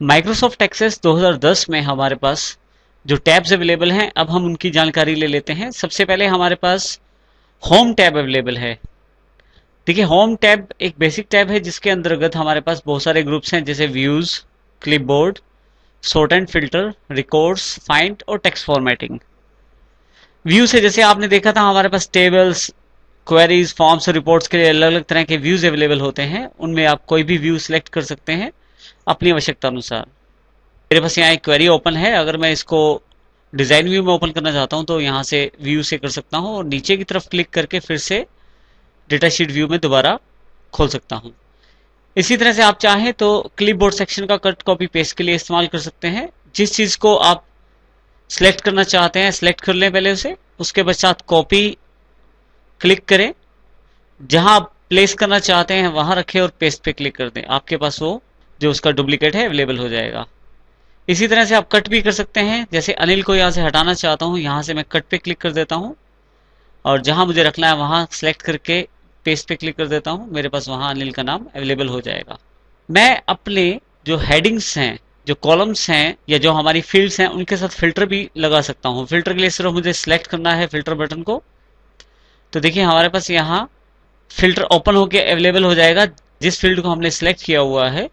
Microsoft access 2010 में हमारे पास जो टैब्स अवेलेबल हैं, अब हम उनकी जानकारी ले लेते हैं। सबसे पहले हमारे पास होम टैब अवेलेबल है। देखिए, होम टैब एक बेसिक टैब है जिसके अंतर्गत हमारे पास बहुत सारे ग्रुप्स हैं, जैसे views, clipboard, sort and filter, records, find और टेक्स्ट फॉर्मेटिंग। व्यू से जैसे आपने देखा था, हमारे पास टेबल्स, क्वेरीज, फॉर्म्स और रिपोर्ट्स के लिए अलग अलग तरह के व्यूज अवेलेबल होते हैं। उनमें आप कोई भी व्यू सिलेक्ट कर सकते हैं अपनी आवश्यकता अनुसार। मेरे पास यहाँ एक क्वेरी ओपन है। अगर मैं इसको डिजाइन व्यू में ओपन करना चाहता हूँ तो यहाँ से व्यू से कर सकता हूँ और नीचे की तरफ क्लिक करके फिर से डेटा शीट व्यू में दोबारा खोल सकता हूँ। इसी तरह से आप चाहें तो क्लिपबोर्ड सेक्शन का कट कॉपी पेस्ट के लिए इस्तेमाल कर सकते हैं। जिस चीज को आप सिलेक्ट करना चाहते हैं सिलेक्ट कर लें पहले उसे, उसके पश्चात कॉपी क्लिक करें, जहां आप प्लेस करना चाहते हैं वहां रखें और पेस्ट पे क्लिक कर दें। आपके पास वो जो उसका डुप्लीकेट है अवेलेबल हो जाएगा। इसी तरह से आप कट भी कर सकते हैं। जैसे अनिल को यहाँ से हटाना चाहता हूँ, यहाँ से मैं कट पे क्लिक कर देता हूँ और जहां मुझे रखना है वहां सेलेक्ट करके पेस्ट पे क्लिक कर देता हूं। मेरे पास वहां अनिल का नाम अवेलेबल हो जाएगा। मैं अपने जो हेडिंग्स हैं, जो कॉलम्स हैं या जो हमारी फील्ड्स हैं, उनके साथ फिल्टर भी लगा सकता हूं। फिल्टर के लिए सिर्फ मुझे सिलेक्ट करना है फिल्टर बटन को। तो देखिए, हमारे पास यहाँ फिल्टर ओपन होकर अवेलेबल हो जाएगा। जिस फील्ड को हमने सिलेक्ट किया हुआ है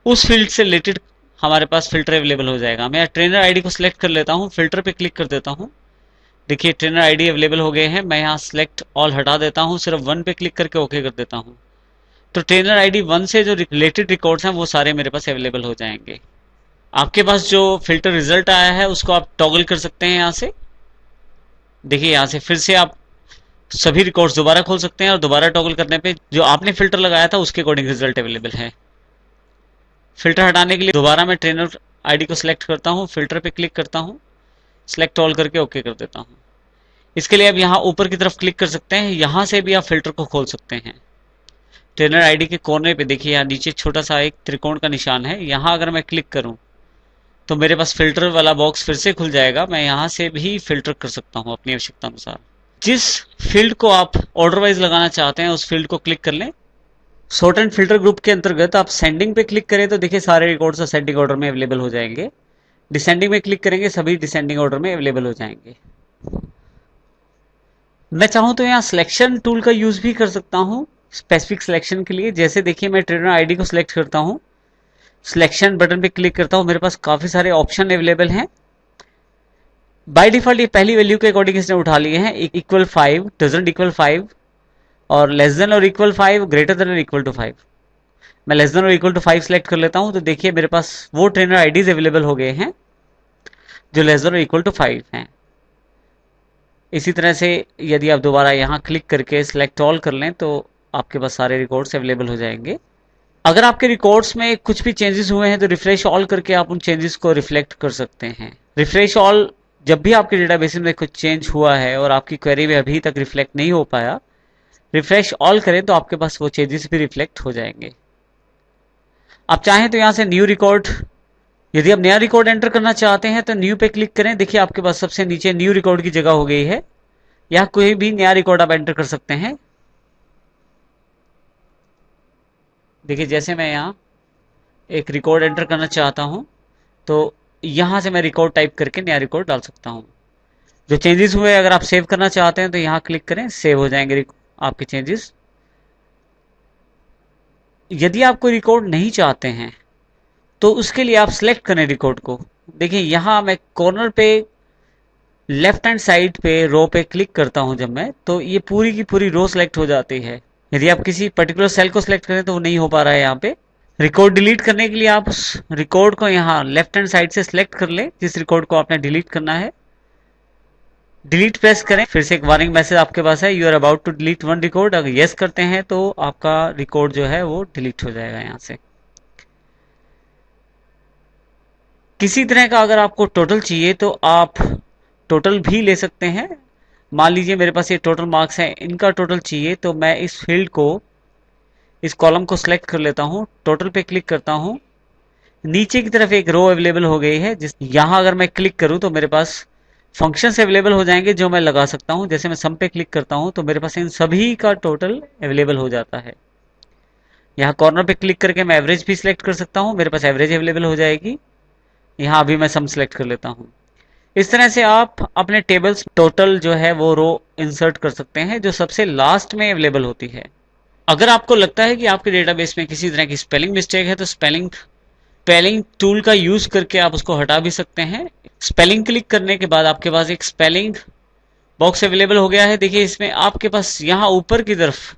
उस फील्ड से रिलेटेड हमारे पास फिल्टर अवेलेबल हो जाएगा। मैं ट्रेनर आईडी को सिलेक्ट कर लेता हूँ, फिल्टर पे क्लिक कर देता हूँ। देखिए, ट्रेनर आईडी अवेलेबल हो गए हैं। मैं यहाँ सिलेक्ट ऑल हटा देता हूँ, सिर्फ वन पे क्लिक करके ओके कर देता हूँ। तो ट्रेनर आईडी वन से जो रिलेटेड रिकॉर्ड्स हैं वो सारे मेरे पास अवेलेबल हो जाएंगे। आपके पास जो फिल्टर रिजल्ट आया है उसको आप टॉगल कर सकते हैं यहाँ से। देखिए, यहाँ से फिर से आप सभी रिकॉर्ड्स दोबारा खोल सकते हैं और दोबारा टॉगल करने पे जो आपने फिल्टर लगाया था उसके अकॉर्डिंग रिजल्ट अवेलेबल है। फिल्टर हटाने के लिए दोबारा मैं ट्रेनर आईडी को सिलेक्ट करता हूँ, फिल्टर पे क्लिक करता हूँ, सिलेक्ट ऑल करके ओके कर देता हूँ। इसके लिए आप यहाँ ऊपर की तरफ क्लिक कर सकते हैं, यहाँ से भी आप फिल्टर को खोल सकते हैं। ट्रेनर आईडी के कोने पे देखिए, यहाँ नीचे छोटा सा एक त्रिकोण का निशान है। यहाँ अगर मैं क्लिक करूँ तो मेरे पास फिल्टर वाला बॉक्स फिर से खुल जाएगा। मैं यहाँ से भी फिल्टर कर सकता हूँ अपनी आवश्यकता अनुसार। जिस फील्ड को आप ऑर्डर वाइज लगाना चाहते हैं उस फील्ड को क्लिक कर लें। सॉर्ट एंड फिल्टर ग्रुप के अंतर्गत आप सेंडिंग पे क्लिक करें तो देखिए सारे रिकॉर्ड्स असेंडिंग ऑर्डर में अवेलेबल हो जाएंगे। डिसेंडिंग में क्लिक करेंगे, सभी डिसेंडिंग ऑर्डर में अवेलेबल हो जाएंगे। मैं चाहूं तो यहाँ सिलेक्शन टूल का यूज भी कर सकता हूँ स्पेसिफिक सिलेक्शन के लिए। जैसे देखिए, मैं ट्रेनर आईडी को सिलेक्ट करता हूँ, सिलेक्शन बटन पे क्लिक करता हूँ, मेरे पास काफी सारे ऑप्शन अवेलेबल हैं। बाय डिफॉल्ट ये पहली वैल्यू के अकॉर्डिंग इसने उठा लिए हैं, इक्वल 5, डजंट इक्वल 5 और लेस देन और इक्वल 5, ग्रेटर देन और इक्वल टू 5। मैं लेस देन और इक्वल टू 5 सेलेक्ट कर लेता हूं तो देखिए मेरे पास वो ट्रेनर आईडीज अवेलेबल हो गए हैं जो लेस देन और इक्वल टू 5 हैं। इसी तरह से यदि आप दोबारा यहाँ क्लिक करके सिलेक्ट ऑल कर लें तो आपके पास सारे रिकॉर्ड्स अवेलेबल हो जाएंगे। अगर आपके रिकॉर्ड्स में कुछ भी चेंजेस हुए हैं तो रिफ्रेश ऑल करके आप उन चेंजेस को रिफ्लेक्ट कर सकते हैं। रिफ्रेश ऑल जब भी आपके डेटाबेस में कुछ चेंज हुआ है और आपकी क्वेरी में अभी तक रिफ्लेक्ट नहीं हो पाया, रिफ्रेश ऑल करें तो आपके पास वो चेंजेस भी रिफ्लेक्ट हो जाएंगे। आप चाहें तो यहाँ से न्यू रिकॉर्ड, यदि आप नया रिकॉर्ड एंटर करना चाहते हैं तो न्यू पे क्लिक करें। देखिए, आपके पास सबसे नीचे न्यू रिकॉर्ड की जगह हो गई है। या कोई भी नया रिकॉर्ड आप एंटर कर सकते हैं। देखिए, जैसे मैं यहाँ एक रिकॉर्ड एंटर करना चाहता हूं तो यहां से मैं रिकॉर्ड टाइप करके नया रिकॉर्ड डाल सकता हूं। जो चेंजेस हुए अगर आप सेव करना चाहते हैं तो यहाँ क्लिक करें, सेव हो जाएंगे आपके चेंजेस। यदि आप कोई रिकॉर्ड नहीं चाहते हैं तो उसके लिए आप सिलेक्ट करें रिकॉर्ड को। देखिए, यहाँ मैं कॉर्नर पे लेफ्ट हैंड साइड पे रो पे क्लिक करता हूं जब मैं, तो ये पूरी की पूरी रो सिलेक्ट हो जाती है। यदि आप किसी पर्टिकुलर सेल को सिलेक्ट करें तो वो नहीं हो पा रहा है यहाँ पे। रिकॉर्ड डिलीट करने के लिए आप उस रिकॉर्ड को यहाँ लेफ्ट हैंड साइड से सिलेक्ट कर लें जिस रिकॉर्ड को आपने डिलीट करना है। डिलीट प्रेस करें, फिर से एक वार्निंग मैसेज आपके पास है, you are about to delete one record. अगर यस करते हैं तो आपका रिकॉर्ड जो है वो डिलीट हो जाएगा यहाँ से। किसी तरह का अगर आपको टोटल चाहिए तो आप टोटल भी ले सकते हैं। मान लीजिए मेरे पास ये टोटल मार्क्स हैं, इनका टोटल चाहिए तो मैं इस फील्ड को, इस कॉलम को सिलेक्ट कर लेता हूं, टोटल पे क्लिक करता हूं। नीचे की तरफ एक रो अवेलेबल हो गई है जिस यहां अगर मैं क्लिक करूं तो मेरे पास फंक्शंस अवेलेबल हो जाएंगे जो मैं लगा सकता हूं। जैसे मैं सम पे क्लिक करता हूं तो मेरे पास इन सभी का टोटल अवेलेबल हो जाता है। यहाँ कॉर्नर पे क्लिक करके मैं एवरेज भी सिलेक्ट कर सकता हूँ, मेरे पास एवरेज अवेलेबल हो जाएगी। यहाँ अभी मैं सम सिलेक्ट कर लेता हूँ। इस तरह से आप अपने टेबल्स टोटल जो है वो रो इंसर्ट कर सकते हैं जो सबसे लास्ट में अवेलेबल होती है। अगर आपको लगता है कि आपके डेटाबेस में किसी तरह की स्पेलिंग मिस्टेक है तो स्पेलिंग स्पेलिंग टूल का यूज करके आप उसको हटा भी सकते हैं। स्पेलिंग क्लिक करने के बाद आपके पास एक स्पेलिंग बॉक्स अवेलेबल हो गया है। देखिए इसमें आपके पास यहाँ ऊपर की तरफ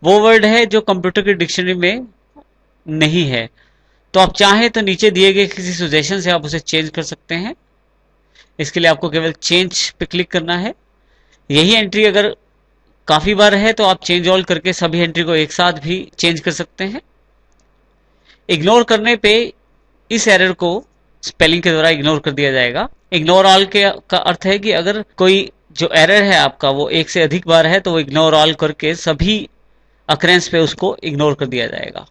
वो वर्ड है जो कंप्यूटर की डिक्शनरी में नहीं है, तो आप चाहें तो नीचे दिए गए किसी सजेशन से आप उसे चेंज कर सकते हैं। इसके लिए आपको केवल चेंज पे क्लिक करना है। यही एंट्री अगर काफी बार है तो आप चेंज ऑल करके सभी एंट्री को एक साथ भी चेंज कर सकते हैं। इग्नोर करने पे इस एरर को स्पेलिंग के द्वारा इग्नोर कर दिया जाएगा। इग्नोर ऑल के का अर्थ है कि अगर कोई जो एरर है आपका वो एक से अधिक बार है तो वो इग्नोर ऑल करके सभी अकरेंस पे उसको इग्नोर कर दिया जाएगा।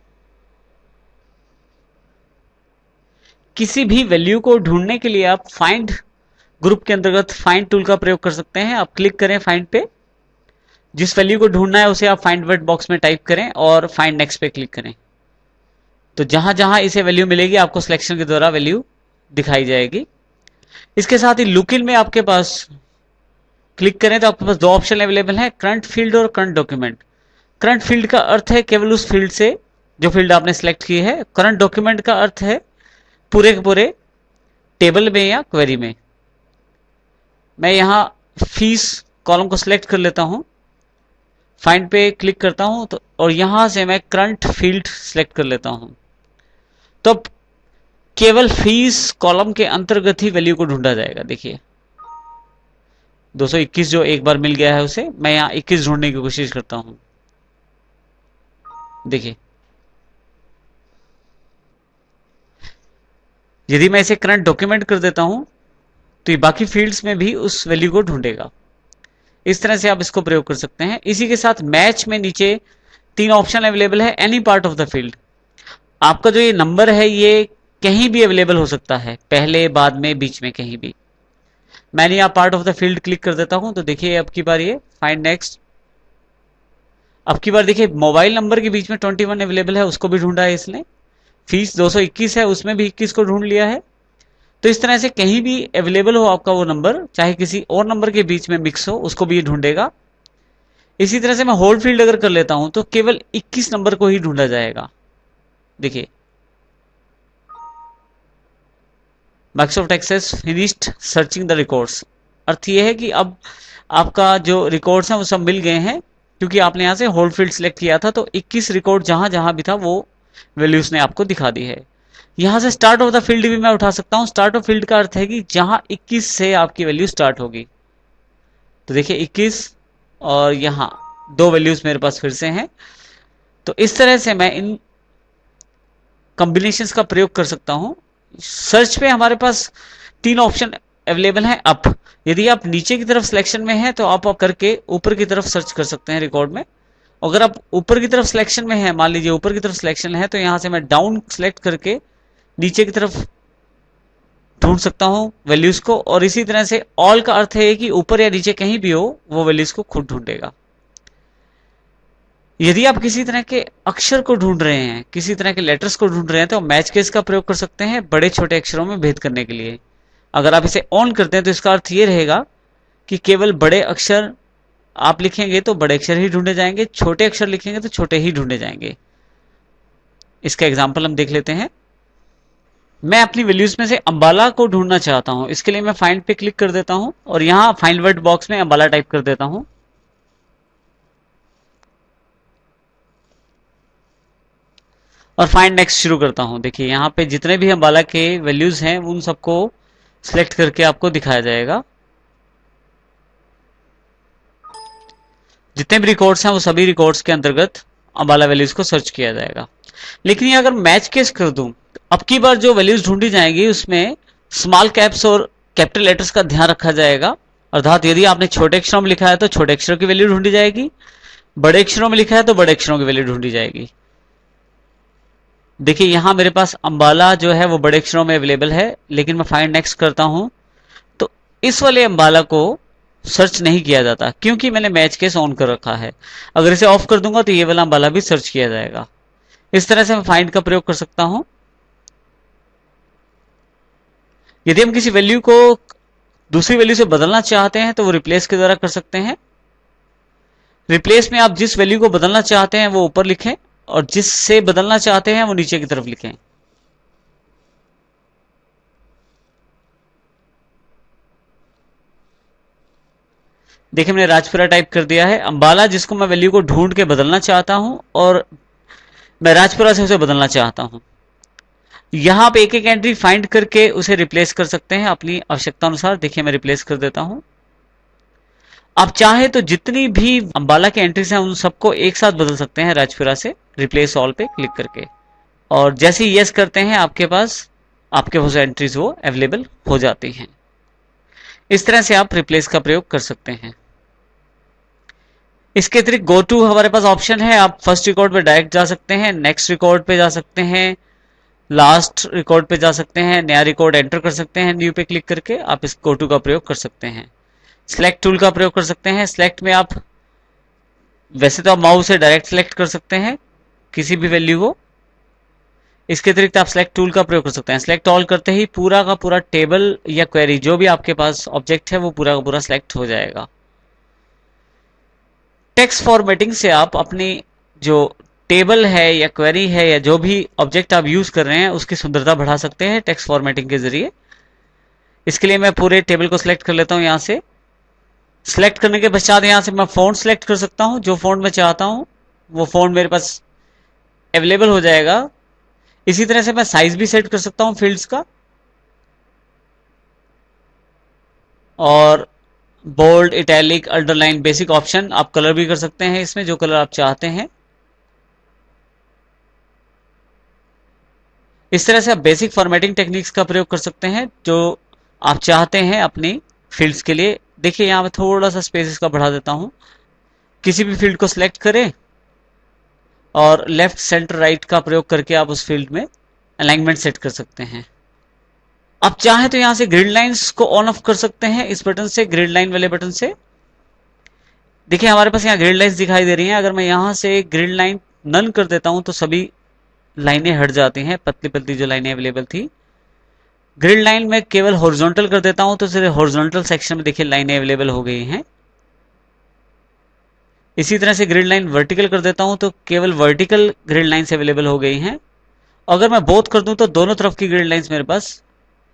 किसी भी वैल्यू को ढूंढने के लिए आप फाइंड ग्रुप के अंतर्गत फाइंड टूल का प्रयोग कर सकते हैं। आप क्लिक करें फाइंड पे, जिस वैल्यू को ढूंढना है उसे आप फाइंड वर्ड बॉक्स में टाइप करें और फाइंड नेक्स्ट पे क्लिक करें। तो जहां जहां इसे वैल्यू मिलेगी आपको सिलेक्शन के द्वारा वैल्यू दिखाई जाएगी। इसके साथ ही लुक इन में आपके पास क्लिक करें तो आपके पास दो ऑप्शन अवेलेबल है, करंट फील्ड और करंट डॉक्यूमेंट। करंट फील्ड का अर्थ है केवल उस फील्ड से जो फील्ड आपने सेलेक्ट की है। करंट डॉक्यूमेंट का अर्थ है पूरे के पूरे टेबल में या क्वेरी में। मैं यहां फीस कॉलम को सिलेक्ट कर लेता हूं, फाइंड पे क्लिक करता हूं तो और यहां से मैं करंट फील्ड सिलेक्ट कर लेता हूं। तो केवल फीस कॉलम के अंतर्गत ही वैल्यू को ढूंढा जाएगा। देखिए 221 जो एक बार मिल गया है उसे मैं यहां 21 ढूंढने की कोशिश करता हूं। देखिए यदि मैं इसे करंट डॉक्यूमेंट कर देता हूं तो ये बाकी फील्ड्स में भी उस वैल्यू को ढूंढेगा। इस तरह से आप इसको प्रयोग कर सकते हैं। इसी के साथ मैच में नीचे तीन ऑप्शन अवेलेबल है, any part of the field. आपका जो ये नंबर है ये कहीं भी अवेलेबल हो सकता है, पहले बाद में बीच में कहीं भी। मैंने यहाँ part of the field click कर देता हूं तो देखिए अब की बार ये फाइंड नेक्स्ट। अब की बार देखिए मोबाइल नंबर के बीच में 21 अवेलेबल है, उसको भी ढूंढा है इसने। फीस 221 है, उसमें भी 21 को ढूंढ लिया है। तो इस तरह से कहीं भी अवेलेबल हो आपका वो नंबर, चाहे किसी और नंबर के बीच में मिक्स हो, उसको भी ये ढूंढेगा। इसी तरह से मैं होल्ड फील्ड अगर कर लेता हूं तो केवल 21 नंबर को ही ढूंढा जाएगा। देखिए Microsoft Access finished searching the records. अर्थ ये है कि अब आपका जो रिकॉर्ड्स हैं वो सब मिल गए हैं, क्योंकि आपने यहां से होल्ड फील्ड सिलेक्ट किया था। तो 21 रिकॉर्ड जहां जहां भी था वो वैल्यूज ने आपको दिखा दी है। यहां से स्टार्ट ऑफ द फील्ड भी मैं उठा सकता हूं। स्टार्ट ऑफ फील्ड का अर्थ है कि जहां 21 से आपकी वैल्यू स्टार्ट होगी। तो देखिए 21 और यहां दो वैल्यूज मेरे पास फिर से हैं। तो इस तरह से मैं इन कॉम्बिनेशंस का प्रयोग कर सकता हूं। सर्च पे हमारे पास तीन ऑप्शन अवेलेबल हैं। अप, यदि आप नीचे की तरफ सिलेक्शन में हैं तो आप करके ऊपर की तरफ सर्च कर सकते हैं रिकॉर्ड में। अगर आप ऊपर की तरफ सिलेक्शन में हैं, मान लीजिए ऊपर की तरफ सिलेक्शन है, तो यहां से मैं डाउन सिलेक्ट करके नीचे की तरफ ढूंढ सकता हूं वैल्यूज को। और इसी तरह से ऑल का अर्थ है कि ऊपर या नीचे कहीं भी हो वो वैल्यूज को खुद ढूंढेगा। यदि आप किसी तरह के अक्षर को ढूंढ रहे हैं, किसी तरह के लेटर्स को ढूंढ रहे हैं, तो मैच केस का प्रयोग कर सकते हैं बड़े छोटे अक्षरों में भेद करने के लिए। अगर आप इसे ऑन करते हैं तो इसका अर्थ ये रहेगा कि केवल बड़े अक्षर आप लिखेंगे तो बड़े अक्षर ही ढूंढे जाएंगे, छोटे अक्षर लिखेंगे तो छोटे ही ढूंढे जाएंगे। इसका एग्जाम्पल हम देख लेते हैं। मैं अपनी वैल्यूज में से अंबाला को ढूंढना चाहता हूं। इसके लिए मैं फाइंड पे क्लिक कर देता हूं और यहां फाइंड वर्ड बॉक्स में अंबाला टाइप कर देता हूं। और फाइंड नेक्स्ट शुरू करता हूं। देखिए यहां पे जितने भी अंबाला के वैल्यूज हैं उन सबको सिलेक्ट करके आपको दिखाया जाएगा। जितने भी रिकॉर्ड्स हैं वो सभी रिकॉर्ड्स के अंतर्गत अंबाला वैल्यूज को सर्च किया जाएगा। लेकिन ये अगर मैच केस कर दूं, अब की बार जो वैल्यूज ढूंढी जाएंगी उसमें स्मॉल कैप्स और कैपिटल लेटर्स का ध्यान रखा जाएगा। अर्थात यदि आपने छोटे अक्षरों में लिखा है तो छोटे अक्षरों की वैल्यू ढूंढी जाएगी, बड़े अक्षरों में लिखा है तो बड़े अक्षरों की वैल्यू ढूंढी जाएगी। देखिए यहां मेरे पास अंबाला जो है वो बड़े अक्षरों में अवेलेबल है, लेकिन मैं फाइंड नेक्स्ट करता हूं तो इस वाले अंबाला को सर्च नहीं किया जाता, क्योंकि मैंने मैच केस ऑन कर रखा है। अगर इसे ऑफ कर दूंगा तो ये वाला अंबाला भी सर्च किया जाएगा। इस तरह से मैं फाइंड का प्रयोग कर सकता हूं। यदि हम किसी वैल्यू को दूसरी वैल्यू से बदलना चाहते हैं तो वो रिप्लेस के द्वारा कर सकते हैं। रिप्लेस में आप जिस वैल्यू को बदलना चाहते हैं वो ऊपर लिखें और जिससे बदलना चाहते हैं वो नीचे की तरफ लिखें। देखिए मैंने राजपुरा टाइप कर दिया है। अंबाला जिसको मैं वैल्यू को ढूंढ के बदलना चाहता हूं और मैं राजपुरा से उसे बदलना चाहता हूं। यहां पे एक एक एंट्री फाइंड करके उसे रिप्लेस कर सकते हैं अपनी आवश्यकता अनुसार। देखिए मैं रिप्लेस कर देता हूं। आप चाहे तो जितनी भी अंबाला की एंट्रीज हैं उन सबको एक साथ बदल सकते हैं राजपुरा से, रिप्लेस ऑल पे क्लिक करके। और जैसे ही यस करते हैं आपके पास एंट्रीज वो अवेलेबल हो जाती हैं। इस तरह से आप रिप्लेस का प्रयोग कर सकते हैं। इसके अतिरिक्त गो टू हमारे पास ऑप्शन है। आप फर्स्ट रिकॉर्ड पे डायरेक्ट जा सकते हैं, नेक्स्ट रिकॉर्ड पे जा सकते हैं, लास्ट रिकॉर्ड पे जा सकते हैं, नया रिकॉर्ड एंटर कर सकते हैं। न्यू पे क्लिक करके आप इस गो टू का प्रयोग कर सकते हैं। सिलेक्ट टूल का प्रयोग कर सकते हैं। सिलेक्ट में आप वैसे तो आप माउस से डायरेक्ट सिलेक्ट कर सकते हैं किसी भी वैल्यू को। इसके अतिरिक्त आप सिलेक्ट टूल का प्रयोग कर सकते हैं। सिलेक्ट ऑल करते ही पूरा का पूरा टेबल या क्वेरी जो भी आपके पास ऑब्जेक्ट है वो पूरा का पूरा सिलेक्ट हो जाएगा। टेक्स्ट फॉर्मेटिंग से आप अपनी जो टेबल है या क्वेरी है या जो भी ऑब्जेक्ट आप यूज कर रहे हैं उसकी सुंदरता बढ़ा सकते हैं टेक्स्ट फॉर्मेटिंग के जरिए। इसके लिए मैं पूरे टेबल को सिलेक्ट कर लेता हूं। यहां से सिलेक्ट करने के पश्चात यहां से मैं फॉन्ट सिलेक्ट कर सकता हूं। जो फॉन्ट मैं चाहता हूं वो फॉन्ट मेरे पास अवेलेबल हो जाएगा। इसी तरह से मैं साइज भी सेट कर सकता हूं फील्ड्स का, और bold, italic, underline, basic option आप कलर भी कर सकते हैं इसमें जो कलर आप चाहते हैं। इस तरह से आप बेसिक फॉर्मेटिंग टेक्निक्स का प्रयोग कर सकते हैं जो आप चाहते हैं अपनी फील्ड्स के लिए। देखिए यहां मैं थोड़ा सा स्पेस इसका बढ़ा देता हूं। किसी भी फील्ड को सिलेक्ट करें और लेफ्ट सेंटर राइट का प्रयोग करके आप उस फील्ड में अलाइनमेंट सेट कर सकते हैं। आप चाहें तो यहां से ग्रिड लाइंस को ऑन ऑफ कर सकते हैं इस बटन से, ग्रिड लाइन वाले बटन से। देखिए हमारे पास यहाँ ग्रिड लाइंस दिखाई दे रही हैं। अगर मैं यहां से ग्रिड लाइन नन कर देता हूं तो सभी लाइनें हट जाती हैं, पतली पतली जो लाइनें अवेलेबल थी। ग्रिड लाइन में केवल हॉरिजॉन्टल कर देता हूं तो सिर्फ हॉरिजॉन्टल सेक्शन में देखिए लाइनें अवेलेबल हो गई हैं। इसी तरह से ग्रिड लाइन वर्टिकल कर देता हूं तो केवल वर्टिकल ग्रिड लाइंस अवेलेबल हो गई हैं। अगर मैं बोथ कर दूं तो दोनों तरफ की ग्रिड लाइंस मेरे पास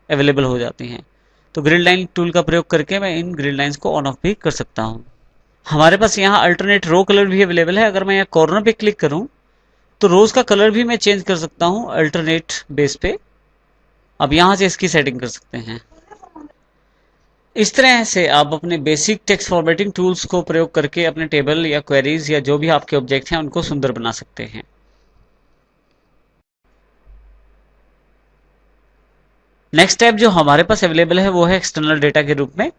अवेलेबल हो जाती हैं। तो ग्रिड लाइन टूल का प्रयोग करके मैं इन ग्रिड लाइंस को ऑन ऑफ भी कर सकता हूं। हमारे पास यहाँ अल्टरनेट रो कलर भी अवेलेबल है। अगर मैं यहाँ कॉर्नर पे क्लिक करूं तो रोज का कलर भी मैं चेंज कर सकता हूं अल्टरनेट बेस पे। अब यहां से इसकी सेटिंग कर सकते हैं। इस तरह से आप अपने बेसिक टेक्स्ट फॉर्मेटिंग टूल्स को प्रयोग करके अपने टेबल या क्वेरीज या जो भी आपके ऑब्जेक्ट हैं उनको सुंदर बना सकते हैं। नेक्स्ट टैब जो हमारे पास अवेलेबल है वो है एक्सटर्नल डेटा के रूप में।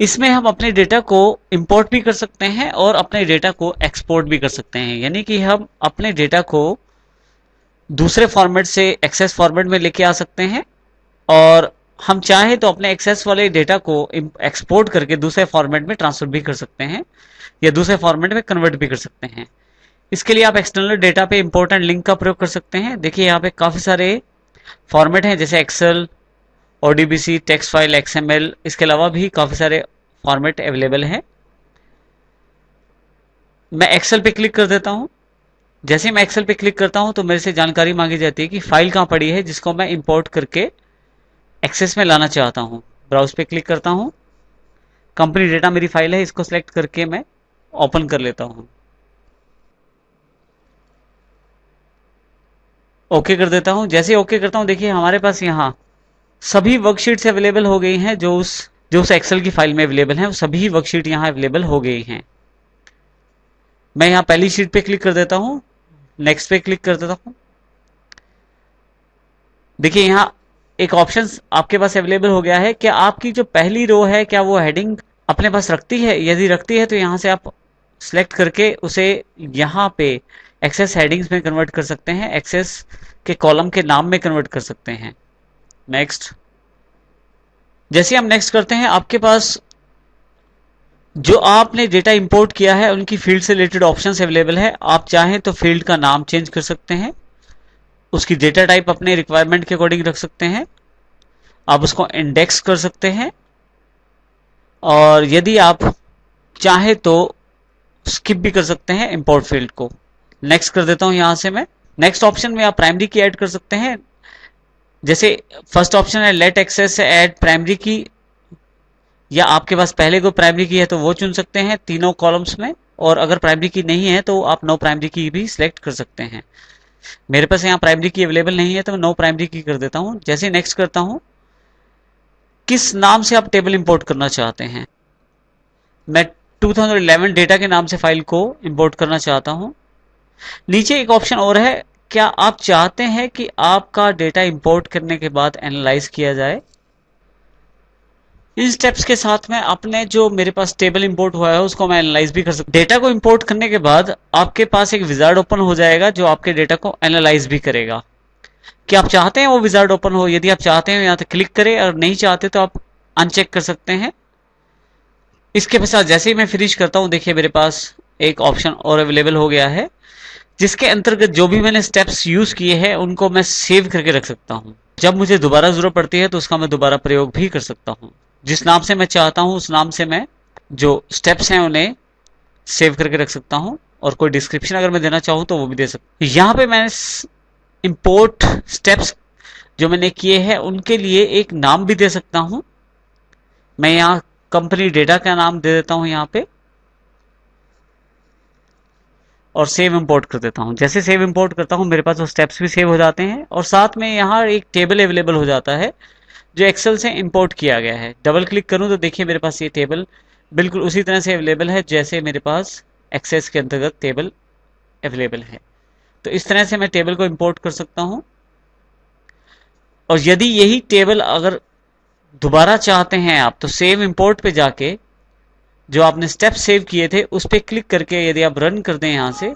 इसमें हम अपने डेटा को इंपोर्ट भी कर सकते हैं और अपने डेटा को एक्सपोर्ट भी कर सकते हैं। यानी कि हम अपने डेटा को दूसरे फॉर्मेट से एक्सेस फॉर्मेट में लेके आ सकते हैं और हम चाहे तो अपने एक्सेस वाले डेटा को एक्सपोर्ट करके दूसरे फॉर्मेट में ट्रांसफर भी कर सकते हैं या दूसरे फॉर्मेट में कन्वर्ट भी कर सकते हैं। इसके लिए आप एक्सटर्नल डेटा पे इंपॉर्टेंट लिंक का प्रयोग कर सकते हैं। देखिए यहाँ पे काफी सारे फॉर्मेट हैं जैसे Excel, ODBC, text file, XML. इसके अलावा भी काफी सारे फॉर्मेट अवेलेबल हैं। मैं एक्सेल पे क्लिक कर देता हूं। जैसे ही मैं एक्सेल पे क्लिक करता हूं तो मेरे से जानकारी मांगी जाती है कि फाइल कहां पड़ी है जिसको मैं इंपोर्ट करके एक्सेस में लाना चाहता हूं। ब्राउज पे क्लिक करता हूं। कंपनी डेटा मेरी फाइल है, इसको सिलेक्ट करके मैं ओपन कर लेता हूं। ओके कर देता हूं। जैसे ओके करता हूं देखिए हमारे पास यहाँ सभी वर्कशीट्स अवेलेबल हो गई हैं जो उस एक्सेल की फाइल में अवेलेबल हैं। सभी वर्कशीट यहाँ अवेलेबल हो गई हैं। मैं यहाँ पहली शीट पे क्लिक कर देता हूं, नेक्स्ट पे क्लिक कर देता हूं। देखिए यहाँ एक ऑप्शन आपके पास अवेलेबल हो गया है। क्या आपकी जो पहली रो है क्या वो हेडिंग अपने पास रखती है? यदि रखती है तो यहाँ से आप सिलेक्ट करके उसे यहाँ पे एक्सेस हेडिंग्स में कन्वर्ट कर सकते हैं, एक्सेस के कॉलम के नाम में कन्वर्ट कर सकते हैं। नेक्स्ट। जैसे हम नेक्स्ट करते हैं आपके पास जो आपने डेटा इंपोर्ट किया है उनकी फील्ड से रिलेटेड ऑप्शंस अवेलेबल है। आप चाहें तो फील्ड का नाम चेंज कर सकते हैं। उसकी डेटा टाइप अपने रिक्वायरमेंट के अकॉर्डिंग रख सकते हैं। आप उसको इंडेक्स कर सकते हैं, और यदि आप चाहे तो स्किप भी कर सकते हैं इंपोर्ट फील्ड को। नेक्स्ट कर देता हूं यहां से मैं। नेक्स्ट ऑप्शन में आप प्राइमरी की ऐड कर सकते हैं। जैसे फर्स्ट ऑप्शन है लेट एक्सेस ऐड प्राइमरी की, या आपके पास पहले को प्राइमरी की है तो वो चुन सकते हैं तीनों कॉलम्स में, और अगर प्राइमरी की नहीं है तो आप नो प्राइमरी की भी सिलेक्ट कर सकते हैं। मेरे पास यहाँ प्राइमरी की अवेलेबल नहीं है तो मैं नो प्राइमरी की कर देता हूं। जैसे नेक्स्ट करता हूं, किस नाम से आप टेबल इंपोर्ट करना चाहते हैं। मैं 2011 डेटा के नाम से फाइल को इंपोर्ट करना चाहता हूं। नीचे एक ऑप्शन और है, क्या आप चाहते हैं कि आपका डेटा इंपोर्ट करने के बाद एनालाइज किया जाए। इन स्टेप्स के साथ में अपने जो मेरे पास टेबल इंपोर्ट हुआ है उसको मैं एनालाइज भी कर सकता हूं। डेटा को इंपोर्ट करने के बाद आपके पास एक विजार्ड ओपन हो जाएगा जो आपके डेटा को एनालाइज भी करेगा। क्या आप चाहते हैं वो विजार्ड ओपन हो? यदि आप चाहते हैं यहाँ पे क्लिक करें, और नहीं चाहते तो आप अनचेक कर सकते हैं। इसके पश्चात जैसे ही मैं फिनिश करता हूं, देखिए मेरे पास एक ऑप्शन और अवेलेबल हो गया है, जिसके अंतर्गत जो भी मैंने स्टेप्स यूज किए हैं उनको मैं सेव करके रख सकता हूं। जब मुझे दोबारा जरूरत पड़ती है तो उसका मैं दोबारा प्रयोग भी कर सकता हूं। जिस नाम से मैं चाहता हूं उस नाम से मैं जो स्टेप्स हैं उन्हें सेव करके रख सकता हूं, और कोई डिस्क्रिप्शन अगर मैं देना चाहूं तो वो भी दे सकता हूं। यहां पे मैंने इंपोर्ट स्टेप्स जो मैंने किए हैं उनके लिए एक नाम भी दे सकता हूं। मैं यहाँ कंपनी डेटा का नाम दे देता हूं यहाँ पे, और सेव इंपोर्ट कर देता हूं। जैसे सेव इंपोर्ट करता हूं मेरे पास वो स्टेप्स भी सेव हो जाते हैं, और साथ में यहाँ एक टेबल अवेलेबल हो जाता है जो एक्सेल से इंपोर्ट किया गया है। डबल क्लिक करूं तो देखिए मेरे पास ये टेबल बिल्कुल उसी तरह से अवेलेबल है जैसे मेरे पास एक्सेस के अंतर्गत टेबल अवेलेबल है। तो इस तरह से मैं टेबल को इंपोर्ट कर सकता हूं। और यदि यही टेबल अगर दोबारा चाहते हैं आप, तो सेव इंपोर्ट पे जाके जो आपने स्टेप सेव किए थे उस पर क्लिक करके यदि आप रन कर दें यहां से,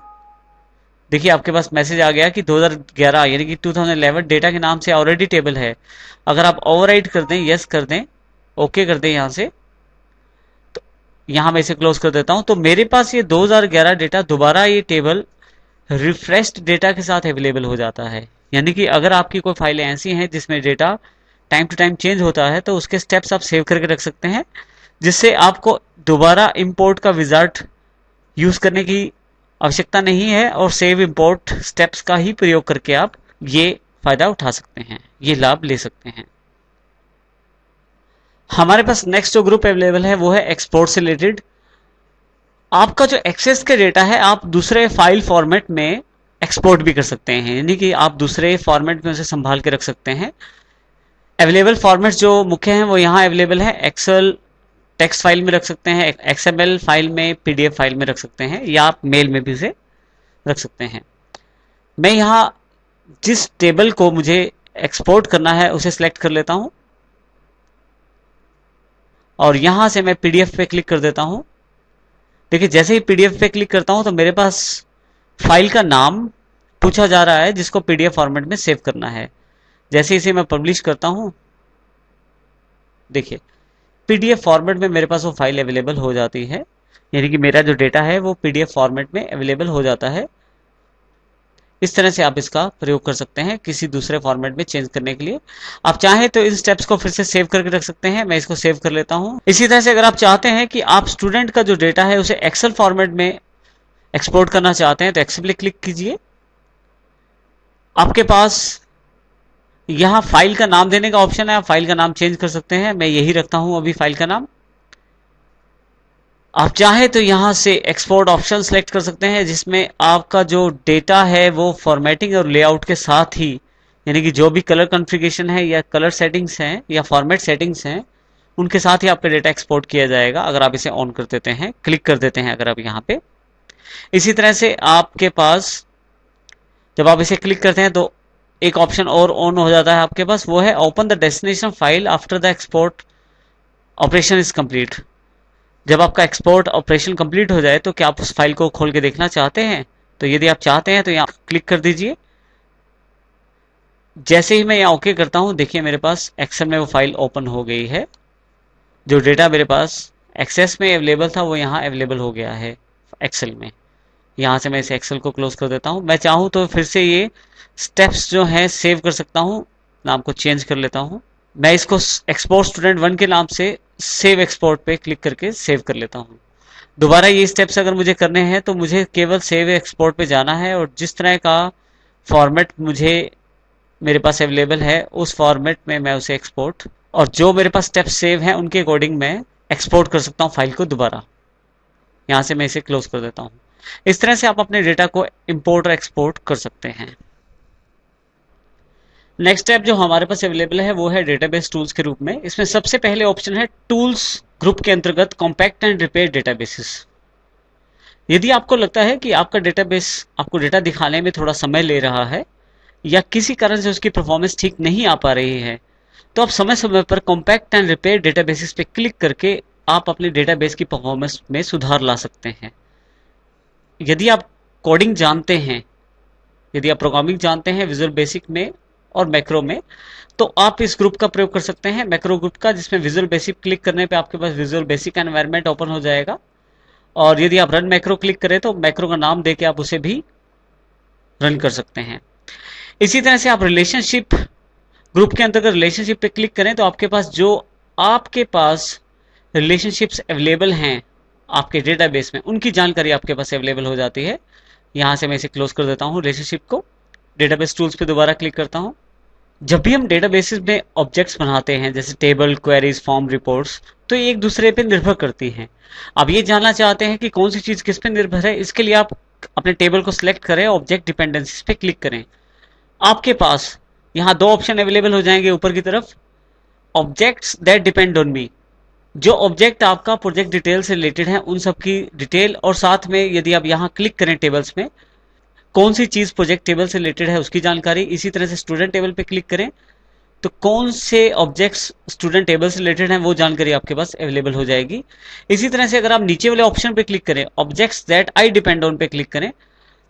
देखिए आपके पास मैसेज आ गया कि 2011 यानी कि 2011 डेटा के नाम से ऑलरेडी टेबल है। अगर आप ओवरराइट कर दें, यस कर दें, ओके कर दें यहां से, तो यहां मैं इसे क्लोज कर देता हूं, तो मेरे पास ये 2011 डेटा दोबारा ये टेबल रिफ्रेश्ड डेटा के साथ अवेलेबल हो जाता है। यानी कि अगर आपकी कोई फाइलें ऐसी हैं जिसमें data time to time change होता है तो उसके स्टेप्स आप सेव करके रख सकते हैं, जिससे आपको दोबारा इंपोर्ट का विजार्ड यूज करने की आवश्यकता नहीं है, और सेव इंपोर्ट स्टेप्स का ही प्रयोग करके आप ये फायदा उठा सकते हैं, ये लाभ ले सकते हैं। हमारे पास नेक्स्ट जो ग्रुप अवेलेबल है वो है एक्सपोर्ट से रिलेटेड। आपका जो एक्सेस का डेटा है आप दूसरे फाइल फॉर्मेट में एक्सपोर्ट भी कर सकते हैं, यानी कि आप दूसरे फॉर्मेट में उसे संभाल के रख सकते हैं। अवेलेबल फॉर्मेट जो मुख्य हैं वो यहाँ अवेलेबल है। एक्सेल टेक्स्ट फाइल में रख सकते हैं, एक्सएमएल फाइल में, पीडीएफ फाइल में रख सकते हैं, या आप मेल में भी उसे रख सकते हैं। मैं यहाँ जिस टेबल को मुझे एक्सपोर्ट करना है उसे सिलेक्ट कर लेता हूं, और यहां से मैं पीडीएफ पे क्लिक कर देता हूं। देखिए जैसे ही पीडीएफ पे क्लिक करता हूं तो मेरे पास फाइल का नाम पूछा जा रहा है जिसको पीडीएफ फॉर्मेट में सेव करना है। जैसे इसे मैं पब्लिश करता हूं, देखिए पीडीएफ फॉर्मेट में मेरे पास वो फाइल अवेलेबल हो जाती है, यानी कि मेरा जो डेटा है वो पीडीएफ फॉर्मेट में अवेलेबल हो जाता है। इस तरह से आप इसका प्रयोग कर सकते हैं किसी दूसरे फॉर्मेट में चेंज करने के लिए। आप चाहें तो इन स्टेप्स को फिर से सेव करके रख सकते हैं। मैं इसको सेव कर लेता हूं। इसी तरह से अगर आप चाहते हैं कि आप स्टूडेंट का जो डेटा है उसे एक्सेल फॉर्मेट में एक्सपोर्ट करना चाहते हैं तो एक्सेल पे क्लिक कीजिए। आपके पास यहां फाइल का नाम देने का ऑप्शन है, आप फाइल का नाम चेंज कर सकते हैं। मैं यही रखता हूं अभी फाइल का नाम। आप चाहे तो यहां से एक्सपोर्ट ऑप्शन सेलेक्ट कर सकते हैं जिसमें आपका जो डेटा है वो फॉर्मेटिंग और लेआउट के साथ ही, यानी कि जो भी कलर कॉन्फ़िगरेशन है या कलर सेटिंग्स हैं या फॉर्मेट सेटिंग्स हैं उनके साथ ही आपका डेटा एक्सपोर्ट किया जाएगा अगर आप इसे ऑन कर देते हैं, क्लिक कर देते हैं अगर आप यहाँ पे। इसी तरह से आपके पास जब आप इसे क्लिक करते हैं तो एक ऑप्शन और ऑन हो जाता है आपके पास, वो है open the destination file after the export operation is complete. जब आपका एक्सपोर्ट ऑपरेशन कंप्लीट हो जाए तो क्या आप उस फाइल को खोल के देखना चाहते हैं? तो यदि आप चाहते हैं तो यहाँ क्लिक कर दीजिए। जैसे ही मैं यहाँ ओके करता हूं, देखिए मेरे पास एक्सेल में वो फाइल ओपन हो गई है। जो डेटा मेरे पास एक्सेस में अवेलेबल था वो यहाँ अवेलेबल हो गया है एक्सेल में। यहाँ से मैं इसे एक्सेल को क्लोज कर देता हूँ। मैं चाहूँ तो फिर से ये स्टेप्स जो हैं सेव कर सकता हूँ, नाम को चेंज कर लेता हूँ। मैं इसको एक्सपोर्ट स्टूडेंट 1 के नाम से सेव एक्सपोर्ट पे क्लिक करके सेव कर लेता हूँ। दोबारा ये स्टेप्स अगर मुझे करने हैं तो मुझे केवल सेव एक्सपोर्ट पे जाना है और जिस तरह का फॉर्मेट मुझे मेरे पास अवेलेबल है उस फॉर्मेट में मैं उसे एक्सपोर्ट, और जो मेरे पास स्टेप्स सेव हैं उनके अकॉर्डिंग मैं एक्सपोर्ट कर सकता हूँ फाइल को दोबारा। यहाँ से मैं इसे क्लोज कर देता हूँ। इस तरह से आप अपने डेटा को इंपोर्ट और एक्सपोर्ट कर सकते हैं। नेक्स्ट टैब जो हमारे पास अवेलेबल है वो है डेटाबेस टूल्स के रूप में। इसमें सबसे पहले ऑप्शन है टूल्स ग्रुप के अंतर्गत कॉम्पैक्ट एंड रिपेयर डेटाबेसेस। यदि आपको लगता है कि आपका डेटाबेस आपको डेटा दिखाने में थोड़ा समय ले रहा है या किसी कारण से उसकी परफॉर्मेंस ठीक नहीं आ पा रही है, तो आप समय समय पर कॉम्पैक्ट एंड रिपेयर डेटाबेसेस पे क्लिक करके आप अपने डेटाबेस की परफॉर्मेंस में सुधार ला सकते हैं। यदि आप कोडिंग जानते हैं, यदि आप प्रोग्रामिंग जानते हैं विजुअल बेसिक में और मैक्रो में, तो आप इस ग्रुप का प्रयोग कर सकते हैं, मैक्रो ग्रुप का, जिसमें विजुअल बेसिक क्लिक करने पे आपके पास विजुअल बेसिक एनवायरनमेंट ओपन हो जाएगा। और यदि आप रन मैक्रो क्लिक करें तो मैक्रो का नाम देके आप उसे भी रन कर सकते हैं। इसी तरह से आप रिलेशनशिप ग्रुप के अंतर्गत रिलेशनशिप पे क्लिक करें तो आपके पास रिलेशनशिप्स अवेलेबल हैं आपके डेटाबेस में, उनकी जानकारी आपके पास अवेलेबल हो जाती है। यहां से मैं इसे क्लोज कर देता हूं रिलेशनशिप को। डेटाबेस टूल्स पे दोबारा क्लिक करता हूं। जब भी हम डेटाबेसेस में ऑब्जेक्ट्स बनाते हैं जैसे टेबल, क्वेरीज, फॉर्म, रिपोर्ट्स, तो ये एक दूसरे पे निर्भर करती हैं। अब ये जानना चाहते हैं कि कौन सी चीज किस पे निर्भर है, इसके लिए आप अपने टेबल को सिलेक्ट करें, ऑब्जेक्ट डिपेंडेंसीज पे क्लिक करें। आपके पास यहाँ दो ऑप्शन अवेलेबल हो जाएंगे ऊपर की तरफ। Objects that depend on me, जो ऑब्जेक्ट आपका प्रोजेक्ट डिटेल से रिलेटेड है उन सब की डिटेल, और साथ में यदि आप यहाँ क्लिक करें टेबल्स में, कौन सी चीज प्रोजेक्ट टेबल से रिलेटेड है उसकी जानकारी। इसी तरह से स्टूडेंट टेबल पे क्लिक करें तो कौन से ऑब्जेक्ट्स स्टूडेंट टेबल से रिलेटेड हैं वो जानकारी आपके पास अवेलेबल हो जाएगी। इसी तरह से अगर आप नीचे वाले ऑप्शन पे क्लिक करें, objects that I depend on पे क्लिक करें,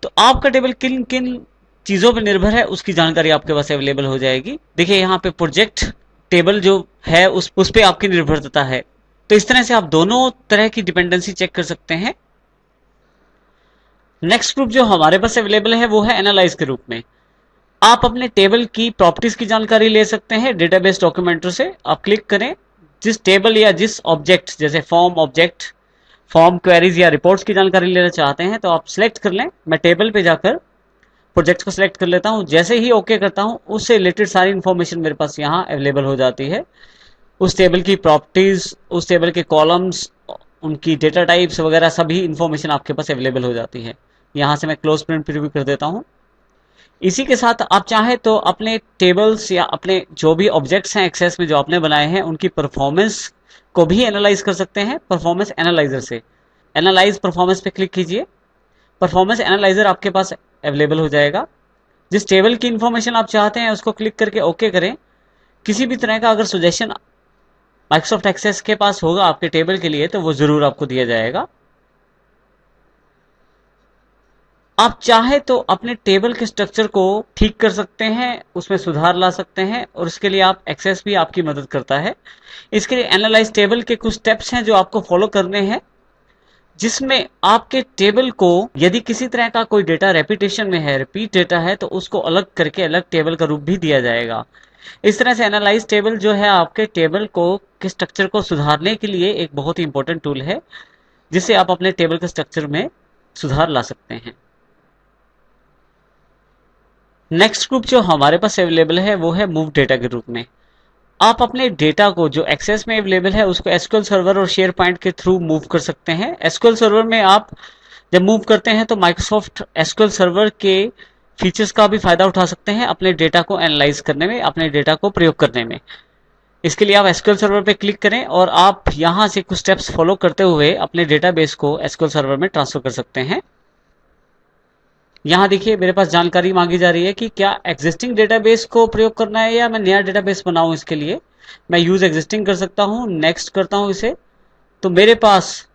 तो आपका टेबल किन किन चीजों पर निर्भर है उसकी जानकारी आपके पास अवेलेबल हो जाएगी। देखिए यहाँ पे प्रोजेक्ट टेबल जो है उस पे आपकी निर्भरता है। तो इस तरह से आप दोनों तरह की डिपेंडेंसी चेक कर सकते हैं। नेक्स्ट ग्रुप जो हमारे पास अवेलेबल है वो है एनालाइज के रूप में। आप अपने टेबल की प्रॉपर्टीज की जानकारी ले सकते हैं डेटाबेस डॉक्यूमेंटर से। आप क्लिक करें, जिस टेबल या जिस ऑब्जेक्ट जैसे फॉर्म ऑब्जेक्ट, फॉर्म, क्वेरीज या रिपोर्ट्स की जानकारी लेना चाहते हैं तो आप सिलेक्ट कर लें। मैं टेबल पे जाकर प्रोजेक्ट को सिलेक्ट कर लेता हूं। जैसे ही ओके करता हूं उससे रिलेटेड सारी इंफॉर्मेशन मेरे पास यहाँ अवेलेबल हो जाती है। उस टेबल की प्रॉपर्टीज, उस टेबल के कॉलम्स, उनकी डेटा टाइप्स वगैरह सभी इंफॉर्मेशन आपके पास अवेलेबल हो जाती है। यहाँ से मैं क्लोज प्रिंट प्रीव्यू कर देता हूँ। इसी के साथ आप चाहे तो अपने टेबल्स या अपने जो भी ऑब्जेक्ट्स हैं एक्सेस में जो आपने बनाए हैं उनकी परफॉर्मेंस को भी एनालाइज कर सकते हैं परफॉर्मेंस एनालाइजर से। एनालाइज परफॉर्मेंस पे क्लिक कीजिए। परफॉर्मेंस एनालाइजर आपके पास अवेलेबल हो जाएगा। जिस टेबल की इंफॉर्मेशन आप चाहते हैं उसको क्लिक करके ओके करें। किसी भी तरह का अगर सजेशन माइक्रोसॉफ्ट एक्सेस के पास होगा आपके टेबल के लिए तो वो जरूर आपको दिया जाएगा। आप चाहे तो अपने टेबल के स्ट्रक्चर को ठीक कर सकते हैं, उसमें सुधार ला सकते हैं, और इसके लिए आप एक्सेस भी आपकी मदद करता है। इसके लिए एनालाइज टेबल के कुछ स्टेप्स हैं जो आपको फॉलो करने हैं, जिसमें आपके टेबल को यदि किसी तरह का कोई डेटा रेपिटेशन में है, रिपीट डेटा है, तो उसको अलग करके अलग टेबल का रूप भी दिया जाएगा। इस तरह से एनालाइज टेबल जो है आपके टेबल को के स्ट्रक्चर को सुधारने के लिए एक बहुत ही इंपॉर्टेंट टूल है, जिससे आप अपने टेबल के स्ट्रक्चर में सुधार ला सकते हैं। नेक्स्ट ग्रुप जो हमारे पास अवेलेबल है वो है मूव डेटा के रूप में। आप अपने डेटा को जो एक्सेस में अवेलेबल है उसको एसक्यूएल सर्वर और शेयर पॉइंट के थ्रू मूव कर सकते हैं। एसक्यूएल सर्वर में आप जब मूव करते हैं तो माइक्रोसॉफ्ट एसक्यूएल सर्वर के फीचर्स का भी फायदा उठा सकते हैं अपने डेटा को एनालाइज करने में, अपने डेटा को प्रयोग करने में। इसके लिए आप एसक्यूएल सर्वर पे क्लिक करें और आप यहां से कुछ स्टेप्स फॉलो करते हुए अपने डेटाबेस को एसक्यूएल सर्वर में ट्रांसफर कर सकते हैं। यहाँ देखिए मेरे पास जानकारी मांगी जा रही है कि क्या एग्जिस्टिंग डेटाबेस को प्रयोग करना है या मैं नया डेटाबेस बनाऊं। इसके लिए मैं यूज एग्जिस्टिंग कर सकता हूं, नेक्स्ट करता हूं इसे। तो मेरे पास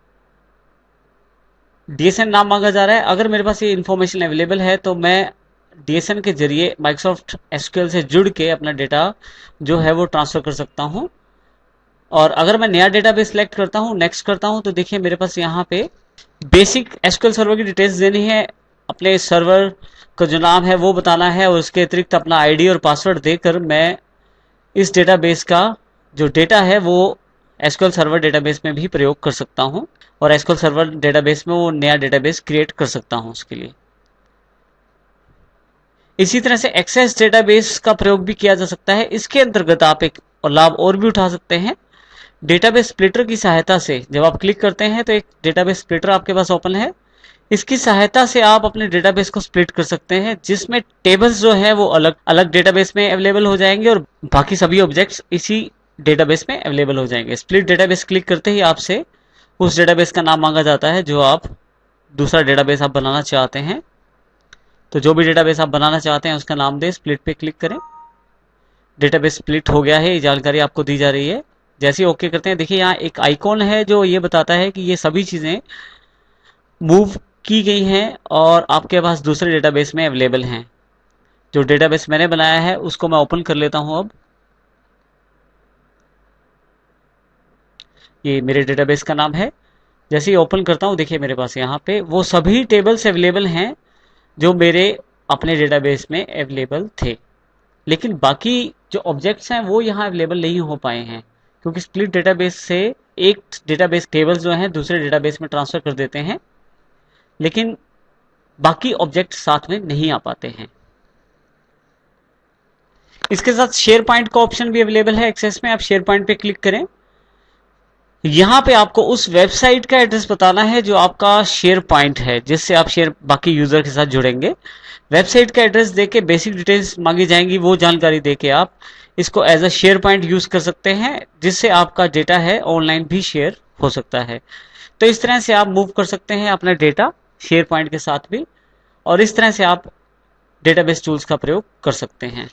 डीएसएन नाम मांगा जा रहा है। अगर मेरे पास ये इंफॉर्मेशन अवेलेबल है तो मैं डीएसएन के जरिए माइक्रोसॉफ्ट एसक्यूएल से जुड़ के अपना डेटा जो है वो ट्रांसफर कर सकता हूं। और अगर मैं नया डेटाबेस सिलेक्ट करता हूं, नेक्स्ट करता हूं, तो देखिए मेरे पास यहाँ पे बेसिक एसक्यूएल सर्वर की डिटेल्स देनी है, अपने सर्वर का जो नाम है वो बताना है, और उसके अतिरिक्त अपना आईडी और पासवर्ड देकर मैं इस डेटाबेस का जो डेटा है वो एसक्यूएल सर्वर डेटाबेस में भी प्रयोग कर सकता हूं, और एसक्यूएल सर्वर डेटाबेस में वो नया डेटाबेस क्रिएट कर सकता हूं उसके लिए। इसी तरह से एक्सेस डेटाबेस का प्रयोग भी किया जा सकता है। इसके अंतर्गत आप एक लाभ और भी उठा सकते हैं। डेटाबेस स्प्लिटर की सहायता से जब आप क्लिक करते हैं तो एक डेटाबेस स्प्लिटर आपके पास ओपन है। इसकी सहायता से आप अपने डेटाबेस को स्प्लिट कर सकते हैं, जिसमें टेबल्स जो है वो अलग अलग डेटाबेस में अवेलेबल हो जाएंगे और बाकी सभी ऑब्जेक्ट्स इसी डेटाबेस में अवेलेबल हो जाएंगे। स्प्लिट डेटाबेस क्लिक करते ही आपसे उस डेटाबेस का नाम मांगा जाता है जो आप दूसरा डेटाबेस आप बनाना चाहते हैं। तो जो भी डेटाबेस आप बनाना चाहते हैं उसका नाम दें, स्प्लिट पे क्लिक करें। डेटाबेस स्प्लिट हो गया है, ये जानकारी आपको दी जा रही है। जैसे ही ओके करते हैं, देखिए यहाँ एक आइकॉन है जो ये बताता है कि ये सभी चीजें मूव की गई हैं और आपके पास दूसरे डेटाबेस में अवेलेबल हैं। जो डेटाबेस मैंने बनाया है उसको मैं ओपन कर लेता हूं। अब ये मेरे डेटाबेस का नाम है। जैसे ही ओपन करता हूं, देखिए मेरे पास यहाँ पे वो सभी टेबल्स अवेलेबल हैं जो मेरे अपने डेटाबेस में अवेलेबल थे, लेकिन बाकी जो ऑब्जेक्ट्स हैं वो यहाँ अवेलेबल नहीं हो पाए हैं, क्योंकि स्प्लिट डेटाबेस से एक डेटाबेस टेबल्स जो हैं दूसरे डेटाबेस में ट्रांसफर कर देते हैं, लेकिन बाकी ऑब्जेक्ट साथ में नहीं आ पाते हैं। इसके साथ शेयर पॉइंट का ऑप्शन भी अवेलेबल है एक्सेस में। आप शेयर पॉइंट पे क्लिक करें। यहां पे आपको उस वेबसाइट का एड्रेस बताना है जो आपका शेयर पॉइंट है, जिससे आप शेयर बाकी यूजर के साथ जुड़ेंगे। वेबसाइट का एड्रेस देके बेसिक डिटेल्स मांगी जाएंगी, वो जानकारी देके आप इसको as a SharePoint use कर सकते हैं, जिससे आपका डेटा है ऑनलाइन भी शेयर हो सकता है। तो इस तरह से आप मूव कर सकते हैं अपना डेटा शेयर पॉइंट के साथ भी, और इस तरह से आप डेटाबेस टूल्स का प्रयोग कर सकते हैं।